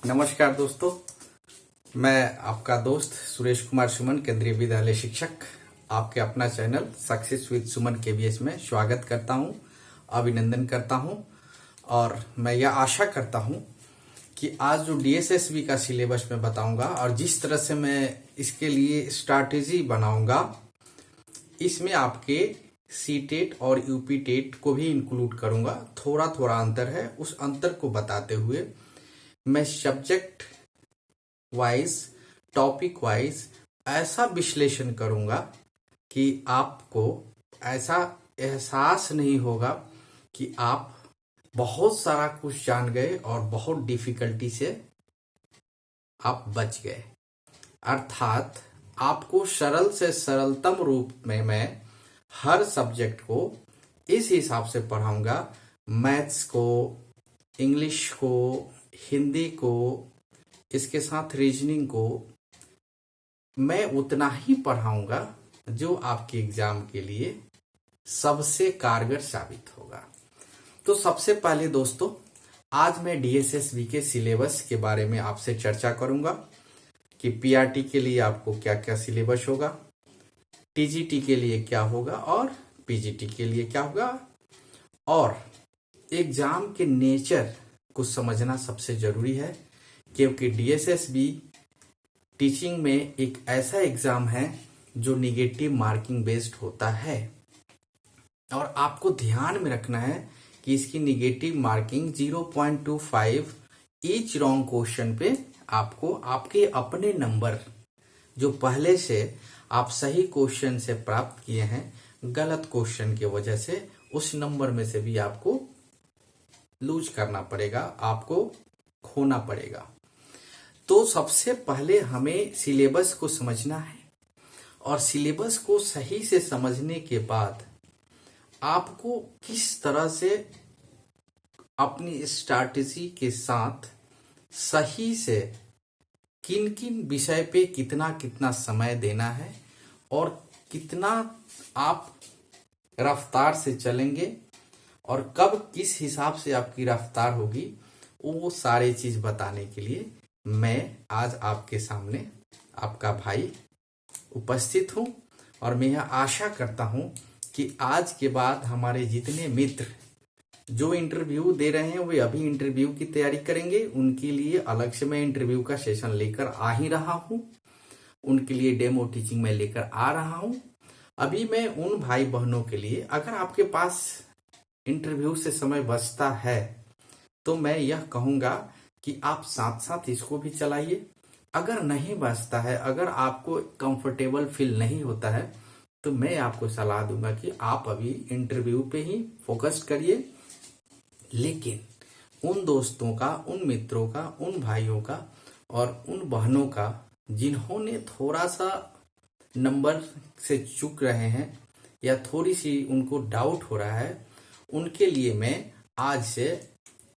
नमस्कार दोस्तों, मैं आपका दोस्त सुरेश कुमार सुमन, केंद्रीय विद्यालय शिक्षक, आपके अपना channel success with Suman KVS में स्वागत करता हूं, अभिनंदन करता हूं। और मैं यह आशा करता हूं कि आज जो डीएसएसबी का सिलेबस मैं बताऊंगा और जिस तरह से मैं इसके लिए स्ट्रैटेजी बनाऊंगा, इसमें आपके सीटेट और यूपी टेट को भी इंक्लूड करूंगा। थोड़ा थोड़ा अंतर है, उस अंतर को बताते हुए मैं सब्जेक्ट वाइज, टॉपिक वाइज ऐसा विश्लेषण करूंगा कि आपको ऐसा एहसास नहीं होगा कि आप बहुत सारा कुछ जान गए और बहुत डिफिकल्टी से आप बच गए। अर्थात आपको सरल से सरलतम रूप में मैं हर सब्जेक्ट को इस हिसाब से पढ़ाऊंगा, मैथ्स को, इंग्लिश को, हिंदी को, इसके साथ रीजनिंग को मैं उतना ही पढ़ाऊंगा जो आपके एग्जाम के लिए सबसे कारगर साबित होगा। तो सबसे पहले दोस्तों, आज मैं डीएसएसबी के सिलेबस के बारे में आपसे चर्चा करूंगा कि पीआरटी के लिए आपको क्या क्या सिलेबस होगा, टीजीटी के लिए क्या होगा और पीजीटी के लिए क्या होगा। और एग्जाम के नेचर को समझना सबसे जरूरी है, क्योंकि डीएसएसबी टीचिंग में एक ऐसा एग्जाम है जो निगेटिव मार्किंग बेस्ड होता है और आपको ध्यान में रखना है कि इसकी negative marking 0.25 each wrong question पे आपको आपके अपने नंबर जो पहले से आप सही क्वेश्चन से प्राप्त किए हैं, गलत क्वेश्चन की वजह से उस नंबर में से भी आपको लूज करना पड़ेगा, आपको खोना पड़ेगा। तो सबसे पहले हमें सिलेबस को समझना है और सिलेबस को सही से समझने के बाद आपको किस तरह से अपनी स्ट्रैटेजी के साथ सही से किन किन विषय पे कितना कितना समय देना है और कितना आप रफ्तार से चलेंगे और कब किस हिसाब से आपकी रफ्तार होगी, वो सारी चीज बताने के लिए मैं आज आपके सामने आपका भाई उपस्थित हूं। और मैं यह आशा करता हूं कि आज के बाद हमारे जितने मित्र जो इंटरव्यू दे रहे हैं वे अभी इंटरव्यू की तैयारी करेंगे, उनके लिए अलग से मैं इंटरव्यू का सेशन लेकर आ ही रहा हूं, उनके लिए डेमो टीचिंग में लेकर आ रहा हूं। अभी मैं उन भाई बहनों के लिए, अगर आपके पास इंटरव्यू से समय बचता है तो मैं यह कहूंगा कि आप साथ साथ इसको भी चलाइए। अगर नहीं बचता है, अगर आपको कंफर्टेबल फील नहीं होता है, तो मैं आपको सलाह दूंगा कि आप अभी इंटरव्यू पे ही फोकस करिए। लेकिन उन दोस्तों का, उन मित्रों का, उन भाइयों का और उन बहनों का जिन्होंने थोड़ा सा नंबर से चूक रहे हैं या थोड़ी सी उनको डाउट हो रहा है, उनके लिए मैं आज से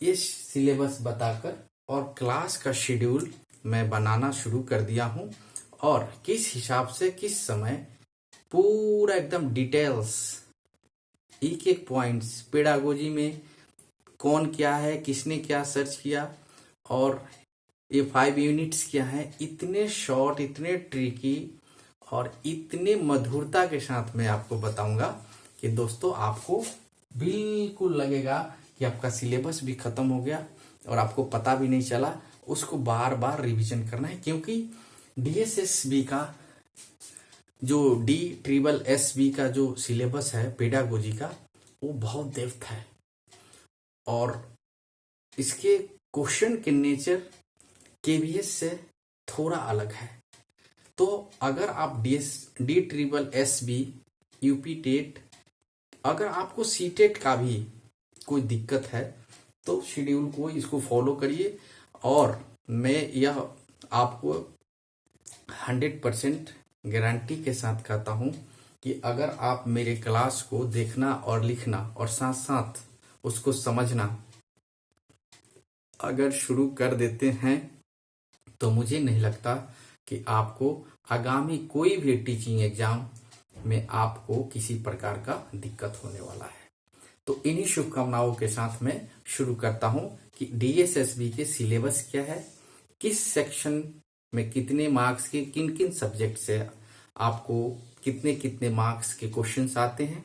इस सिलेबस बताकर और क्लास का शेड्यूल मैं बनाना शुरू कर दिया हूं और किस हिसाब से किस समय पूरा एकदम डिटेल्स, एक एक पॉइंट्स, पेडागोजी में कौन क्या है, किसने क्या सर्च किया और ये 5 यूनिट्स क्या है, इतने शॉर्ट, इतने ट्रिकी और इतने मधुरता के साथ मैं आपको बताऊंगा कि दोस्तों आपको बिल्कुल लगेगा कि आपका सिलेबस भी खत्म हो गया और आपको पता भी नहीं चला। उसको बार बार रिवीजन करना है, क्योंकि डीएसएसबी का जो DSSB का जो सिलेबस है पेडागोजी का, वो बहुत डेप्थ है और इसके क्वेश्चन के नेचर केवीएस से थोड़ा अलग है। तो अगर आप DSSB, यूपी टेट, अगर आपको सीटेट का भी कोई दिक्कत है तो शेड्यूल को इसको फॉलो करिए और मैं यह आपको 100% गारंटी के साथ कहता हूं कि अगर आप मेरे क्लास को देखना और लिखना और साथ साथ उसको समझना अगर शुरू कर देते हैं तो मुझे नहीं लगता कि आपको आगामी कोई भी टीचिंग एग्जाम में आपको किसी प्रकार का दिक्कत होने वाला है। तो इन्हीं शुभकामनाओं के साथ मैं शुरू करता हूं कि डीएसएसबी के सिलेबस क्या है, किस सेक्शन में कितने मार्क्स के किन किन सब्जेक्ट से आपको कितने कितने मार्क्स के क्वेश्चंस आते हैं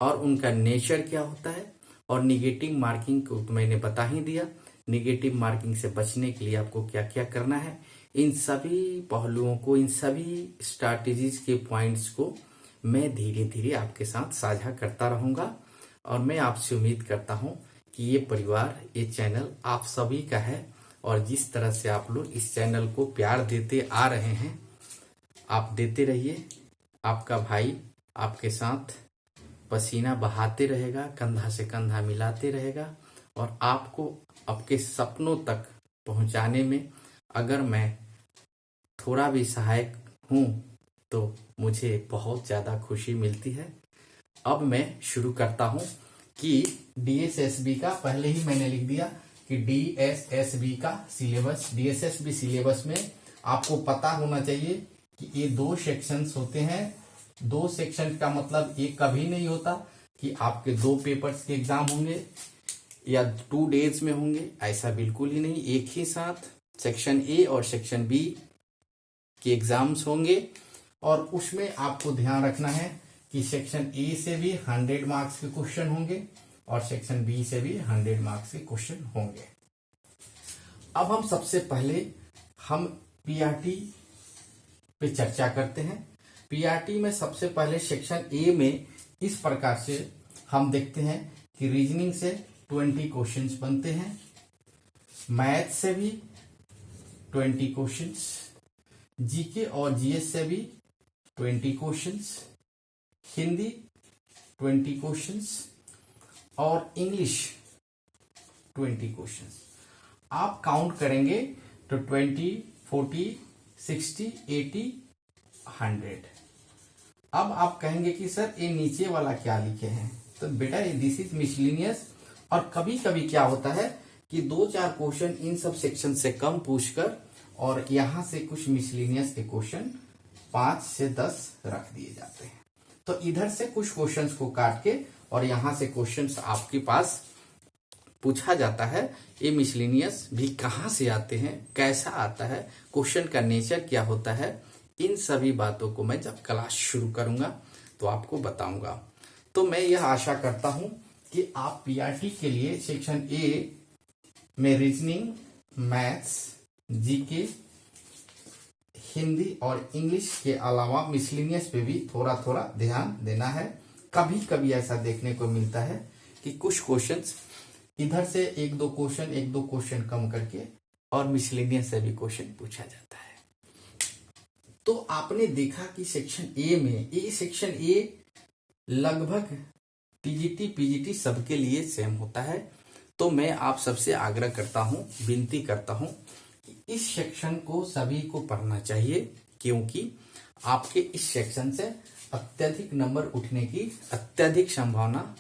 और उनका नेचर क्या होता है। और निगेटिव मार्किंग को तो मैंने बता ही दिया, निगेटिव मार्किंग से बचने के लिए आपको क्या क्या करना है। इन सभी पहलुओं को, इन सभी स्ट्रैटेजीज के पॉइंट्स को मैं धीरे धीरे आपके साथ साझा करता रहूंगा। और मैं आपसे उम्मीद करता हूं कि ये परिवार, ये चैनल आप सभी का है। और जिस तरह से आप लोग इस चैनल को प्यार देते आ रहे हैं, आप देते रहिए। आपका भाई आपके साथ पसीना बहाते रहेगा, कंधा से कंधा मिलाते रहेगा। और आपको आपके सपनों तक पहुंचाने में अगर मैं थोड़ा भी सहायक हूं तो मुझे बहुत ज्यादा खुशी मिलती है। अब मैं शुरू करता हूं कि डीएसएसबी का, पहले ही मैंने लिख दिया कि डीएसएसबी का सिलेबस, डीएसएसबी सिलेबस में आपको पता होना चाहिए कि ये 2 सेक्शंस होते हैं। 2 सेक्शन का मतलब ये कभी नहीं होता कि आपके 2 पेपर्स के एग्जाम होंगे या 2 डेज में होंगे, ऐसा बिल्कुल ही नहीं। एक ही साथ सेक्शन ए और सेक्शन बी के एग्जाम्स होंगे। और उसमें आपको ध्यान रखना है कि सेक्शन ए से भी 100 मार्क्स के क्वेश्चन होंगे और सेक्शन बी से भी 100 मार्क्स के क्वेश्चन होंगे। अब हम सबसे पहले हम पीआरटी पे चर्चा करते हैं। पीआरटी में सबसे पहले सेक्शन ए में इस प्रकार से हम देखते हैं कि रीजनिंग से 20 क्वेश्चंस बनते हैं, मैथ से भी 20 क्वेश्चंस, जीके और जीएस से भी 20 क्वेश्चंस, हिंदी 20 क्वेश्चंस और इंग्लिश 20 क्वेश्चंस। आप काउंट करेंगे तो 20, 40, 60, 80, 100। अब आप कहेंगे कि सर ये नीचे वाला क्या लिखे हैं, तो बेटा दिस इज मिसलिनियस। और कभी कभी क्या होता है कि 2-4 क्वेश्चन इन सब सेक्शन से कम पूछकर और यहां से कुछ मिसलिनियस के क्वेश्चन 5 से 10 रख दिए जाते हैं। तो इधर से कुछ क्वेश्चंस को काट के और यहां से क्वेश्चंस आपके पास पूछा जाता है। ये मिसलिनियस भी कहां से आते हैं, कैसा आता है, क्वेश्चन का नेचर क्या होता है, इन सभी बातों को मैं जब क्लास शुरू करूंगा तो आपको बताऊंगा। तो मैं यह आशा करता हूं कि आप पीआरटी के लिए सेक्शन ए में रीजनिंग, मैथ्स, जीके, हिंदी और इंग्लिश के अलावा मिसलिनियस पे भी थोड़ा थोड़ा ध्यान देना है। कभी कभी ऐसा देखने को मिलता है कि कुछ क्वेश्चंस इधर से 1-2 क्वेश्चन कम करके और मिसलिनियस से भी क्वेश्चन पूछा जाता है। तो आपने देखा कि सेक्शन ए में, सेक्शन ए लगभग टीजीटी पीजीटी सबके लिए सेम होता है। तो मैं आप सबसे आग्रह करता हूं, विनती करता हूं कि इस सेक्शन को सभी को पढ़ना चाहिए, क्योंकि आपके इस सेक्शन से अत्यधिक नंबर उठने की अत्यधिक संभावना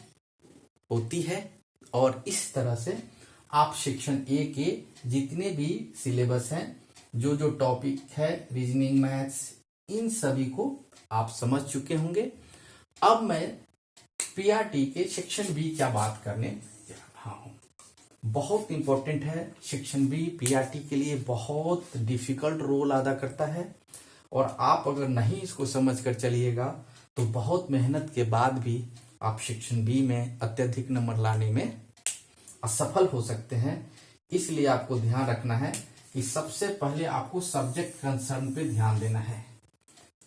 होती है। और इस तरह से आप सेक्शन ए के जितने भी सिलेबस हैं, जो जो टॉपिक है, रीजनिंग, मैथ्स, इन सभी को आप समझ चुके होंगे। अब मैं पीआरटी के सेक्शन बी क्या बात करने जा रहा हूं। बहुत इंपॉर्टेंट है सेक्शन बी, पीआरटी के लिए बहुत डिफिकल्ट रोल अदा करता है। और आप अगर नहीं इसको समझ कर चलिएगा तो बहुत मेहनत के बाद भी आप सेक्शन बी में अत्यधिक नंबर लाने में असफल हो सकते हैं। इसलिए आपको ध्यान रखना है कि सबसे पहले आपको सब्जेक्ट कंसर्न पे ध्यान देना है।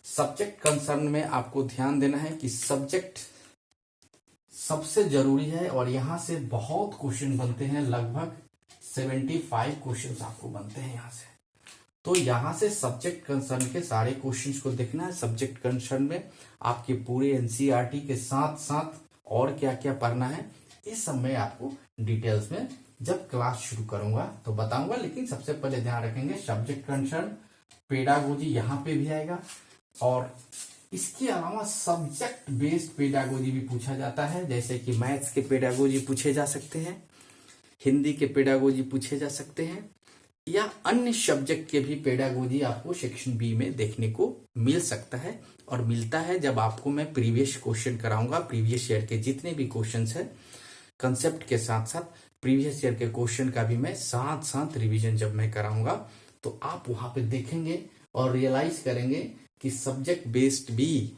सब्जेक्ट कंसर्न में आपको ध्यान देना है कि सब्जेक्ट सबसे जरूरी है और यहां से बहुत क्वेश्चन बनते हैं, लगभग 75 क्वेश्चन आपको बनते हैं यहां से। तो यहां से सब्जेक्ट कंसर्न के सारे क्वेश्चंस को देखना है। सब्जेक्ट कंसर्न में आपके पूरे एनसीईआरटी के साथ साथ और क्या क्या पढ़ना है, इस सब में आपको डिटेल्स में जब क्लास शुरू करूंगा तो बताऊंगा। लेकिन सबसे पहले ध्यान रखेंगे सब्जेक्ट कंसर्न, पेडागोजी यहाँ पे भी आएगा। और इसके अलावा सब्जेक्ट बेस्ड पेडागोजी भी पूछा जाता है, जैसे कि मैथ्स के पेडागोजी पूछे जा सकते हैं, हिंदी के पेडागोजी पूछे जा सकते हैं, या अन्य सब्जेक्ट के भी पेडागोजी आपको सेक्शन बी में देखने को मिल सकता है। और मिलता है जब आपको मैं प्रीवियस क्वेश्चन कराऊंगा, प्रीवियस ईयर के जितने भी क्वेश्चंस है कंसेप्ट के साथ साथ प्रीवियस ईयर के क्वेश्चन का भी मैं साथ साथ रिवीजन जब मैं कराऊंगा तो आप वहां पे देखेंगे और रियलाइज करेंगे कि सब्जेक्ट बेस्ड भी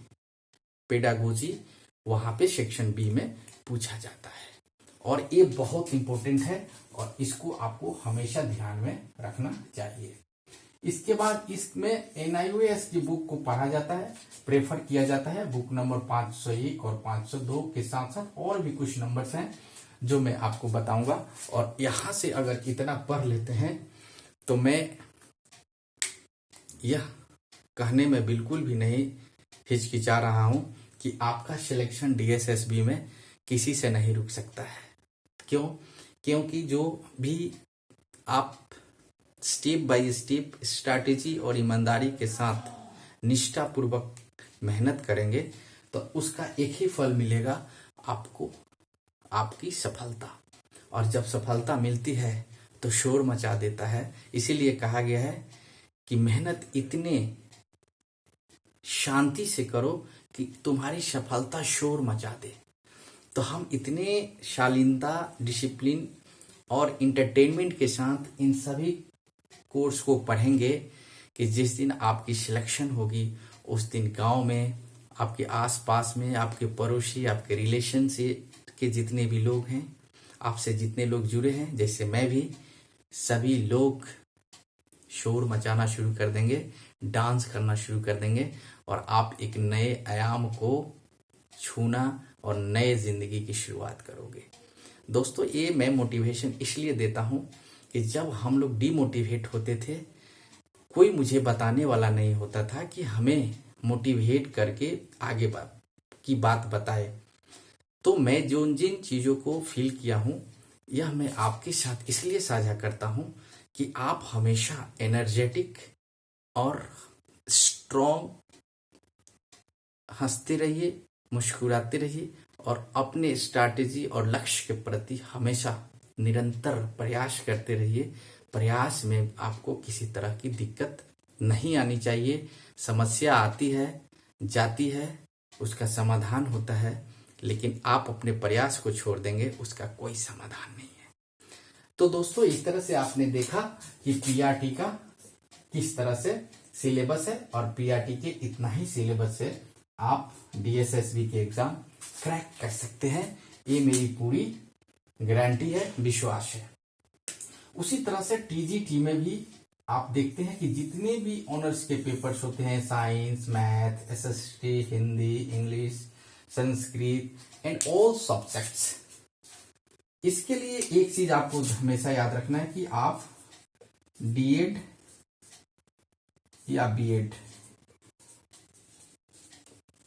पेडागोजी वहां पे सेक्शन बी में पूछा जाता है, और ये बहुत इंपॉर्टेंट है और इसको आपको हमेशा ध्यान में रखना चाहिए। इसके बाद इसमें NIOS की बुक को पढ़ा जाता है, प्रेफर किया जाता है। बुक नंबर 501 और 502 के साथ साथ और भी कुछ नंबर्स हैं जो मैं आपको बताऊंगा। और यहां से अगर इतना पढ़ लेते हैं तो मैं यह कहने में बिल्कुल भी नहीं हिचकिचा रहा हूं कि आपका सिलेक्शन DSSB में किसी से नहीं रुक सकता है। क्यों? क्योंकि जो भी आप स्टेप बाय स्टेप स्ट्रैटेजी और ईमानदारी के साथ निष्ठापूर्वक मेहनत करेंगे तो उसका एक ही फल मिलेगा आपको, आपकी सफलता। और जब सफलता मिलती है तो शोर मचा देता है। इसीलिए कहा गया है कि मेहनत इतने शांति से करो कि तुम्हारी सफलता शोर मचा दे। तो हम इतने शालीनता, डिसिप्लिन और इंटरटेनमेंट के साथ इन सभी कोर्स को पढ़ेंगे कि जिस दिन आपकी सिलेक्शन होगी उस दिन गांव में, आपके आसपास में, आपके पड़ोसी, आपके रिलेशन से के जितने भी लोग हैं, आपसे जितने लोग जुड़े हैं, जैसे मैं भी, सभी लोग शोर मचाना शुरू कर देंगे, डांस करना शुरू कर देंगे और आप एक नए आयाम को छूना और नए जिंदगी की शुरुआत करोगे। दोस्तों, ये मैं मोटिवेशन इसलिए देता हूं कि जब हम लोग डिमोटिवेट होते थे, कोई मुझे बताने वाला नहीं होता था कि हमें मोटिवेट करके आगे की बात बताए। तो मैं जो जिन चीजों को फील किया हूं, यह मैं आपके साथ इसलिए साझा करता हूं कि आप हमेशा एनर्जेटिक और स्ट्रॉन्ग हंसते रहिए, मुस्कुराते रहिए और अपने स्ट्रैटेजी और लक्ष्य के प्रति हमेशा निरंतर प्रयास करते रहिए। प्रयास में आपको किसी तरह की दिक्कत नहीं आनी चाहिए। समस्या आती है, जाती है, उसका समाधान होता है, लेकिन आप अपने प्रयास को छोड़ देंगे, उसका कोई समाधान नहीं है। तो दोस्तों, इस तरह से आपने देखा कि PRT का किस तरह से सिलेबस है और PRT के इतना ही सिलेबस से आप DSSB के एग्जाम क्रैक कर सकते हैं। ये मेरी पूरी गारंटी है, विश्वास है। उसी तरह से TGT में भी आप देखते हैं कि जितने भी ऑनर्स के पेपर्स होते हैं, science, math, SST, Hindi, English, Sanskrit and all subjects, इसके लिए एक चीज आपको हमेशा याद रखना है कि आप D.Ed या B.Ed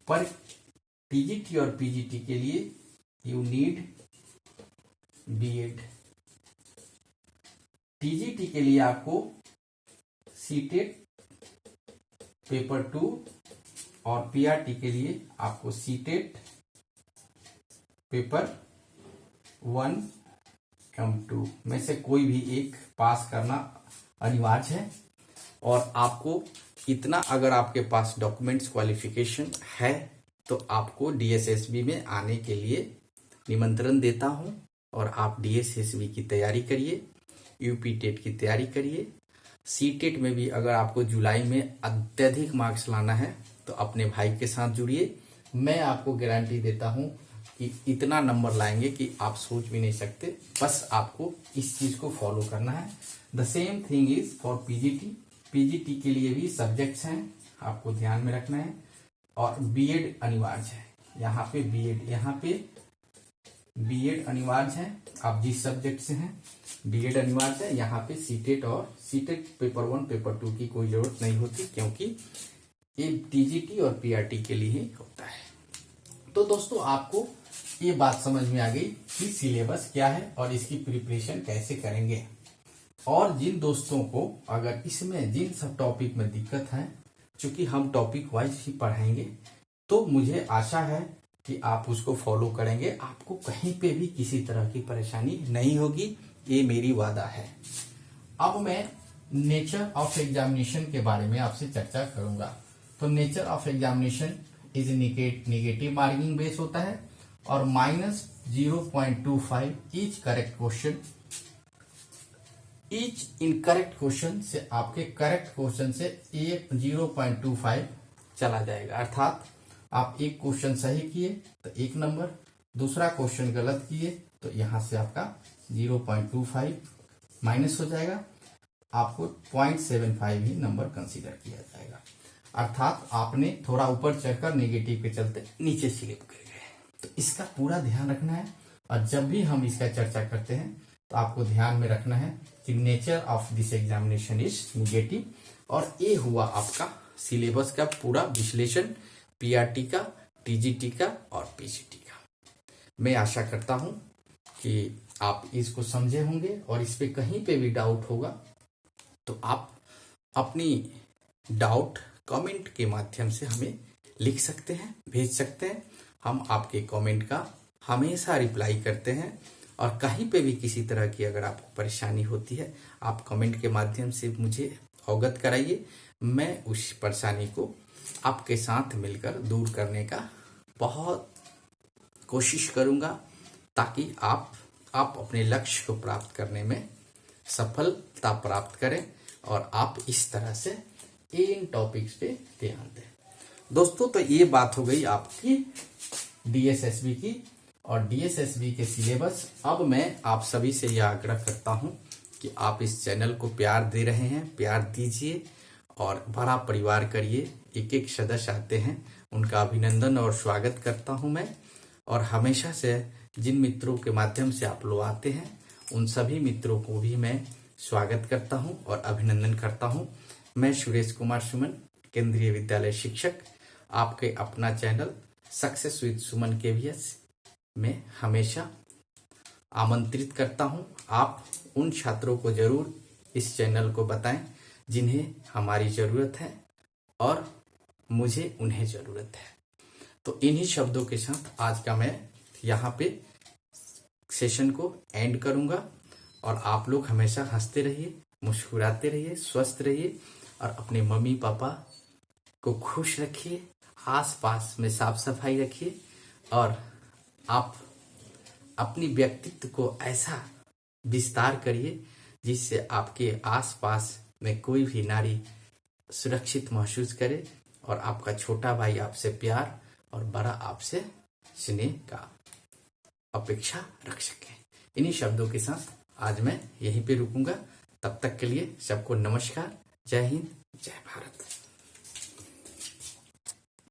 पर TGT और PGT के लिए यू नीड B.Ed। TGT के लिए आपको CTET पेपर 2 और PRT के लिए आपको CTET पेपर 1 एवं 2 में से कोई भी एक पास करना अनिवार्य है। और आपको इतना अगर आपके पास डॉक्यूमेंट्स क्वालिफिकेशन है तो आपको DSSB में आने के लिए निमंत्रण देता हूं। और आप DSSB की तैयारी करिए, UP टेट की तैयारी करिए। CTET में भी अगर आपको जुलाई में अत्यधिक मार्क्स लाना है तो अपने भाई के साथ जुड़िए। मैं आपको गारंटी देता हूं कि इतना नंबर लाएंगे कि आप सोच भी नहीं सकते। बस आपको इस चीज को फॉलो करना है। The same thing is for PGT के लिए भी सब्जेक्ट्स हैं, आपको ध्यान में रखना है। और B.Ed अनिवार्य है, यहाँ पे B.Ed अनिवार्य है। आप जिस सब्जेक्ट से हैं B.Ed अनिवार्य है। यहाँ पे CTET पेपर 1 पेपर 2 की कोई जरूरत नहीं होती, क्योंकि ये TGT और PRT के लिए ही होता है। तो दोस्तों, आपको ये बात समझ में आ गई कि सिलेबस क्या है और इसकी प्रिपरेशन कैसे करेंगे। और जिन दोस्तों को अगर इसमें जिन सब टॉपिक में दिक्कत है, चूंकि हम टॉपिक वाइज ही पढ़ाएंगे, तो मुझे आशा है कि आप उसको फॉलो करेंगे। आपको कहीं पे भी किसी तरह की परेशानी नहीं होगी, ये मेरी वादा है। अब मैं नेचर ऑफ एग्जामिनेशन के बारे में आपसे चर्चा करूंगा। तो nature of examination is negative marking base होता है और -0.25 each correct question each incorrect question से आपके करेक्ट क्वेश्चन से 0.25 चला जाएगा। अर्थात आप एक क्वेश्चन सही किए तो 1 नंबर, दूसरा क्वेश्चन गलत किए तो यहां से आपका 0.25 माइनस हो जाएगा, आपको 0.75 ही नंबर कंसीडर किया जाएगा। अर्थात आपने थोड़ा ऊपर चढ़कर नेगेटिव के चलते नीचे स्लिप कर गए। तो इसका पूरा ध्यान रखना है, और जब भी हम इसका चर्चा करते हैं तो आपको ध्यान में रखना है कि nature of this examination is negative. और ये हुआ आपका सिलेबस का पूरा विश्लेषण, पीआरटी का, टीजीटी का और पीजीटी का। मैं आशा करता हूं कि आप इसको समझे होंगे, और इस पे कहीं पे भी डाउट होगा तो आप अपनी डाउट कमेंट के माध्यम से हमें लिख सकते हैं, भेज सकते हैं। हम आपके कमेंट का हमेशा रिप्लाई करते हैं, और कहीं पे भी किसी तरह की अगर आपको परेशानी होती है आप कमेंट के माध्यम से मुझे अवगत कराइए। मैं उस परेशानी को आपके साथ मिलकर दूर करने का बहुत कोशिश करूंगा, ताकि आप अपने लक्ष्य को प्राप्त करने में सफलता प्राप्त करें, और आप इस तरह से इन टॉपिक्स पे ध्यान दें। दोस्तों, तो ये बात हो गई आपकी डीएसएसबी की और डीएसएसबी के सिलेबस। अब मैं आप सभी से यह आग्रह करता हूं कि आप इस चैनल को प्यार दे रहे हैं, प्यार दीजिए और बड़ा परिवार करिए। एक एक सदस्य आते हैं, उनका अभिनंदन और स्वागत करता हूं मैं। और हमेशा से जिन मित्रों के माध्यम से आप लोग आते हैं उन सभी मित्रों को भी मैं स्वागत करता हूं और अभिनंदन करता हूं। मैं सुरेश कुमार सुमन, केंद्रीय विद्यालय शिक्षक, आपके अपना channel success with Suman KVS में हमेशा आमंत्रित करता हूं। आप उन छात्रों को जरूर इस चैनल को बताएं जिन्हें हमारी जरूरत है और मुझे उन्हें जरूरत है। तो इन्हीं शब्दों के साथ आज का मैं यहाँ पे सेशन को एंड करूंगा, और आप लोग हमेशा हंसते रहिए, मुस्कुराते रहिए, स्वस्थ रहिए, और अपने मम्मी पापा को खुश रखिए, आसपास में साफ सफाई रखिए, और आप अपनी व्यक्तित्व को ऐसा विस्तार करिए जिससे आपके आसपास में कोई भी नारी सुरक्षित महसूस करे, और आपका छोटा भाई आपसे प्यार और बड़ा आपसे स्नेह का अपेक्षा रख सके। इन्हीं शब्दों के साथ आज मैं यहीं पे रुकूंगा। तब तक के लिए सबको नमस्कार, जय हिंद, जय भारत।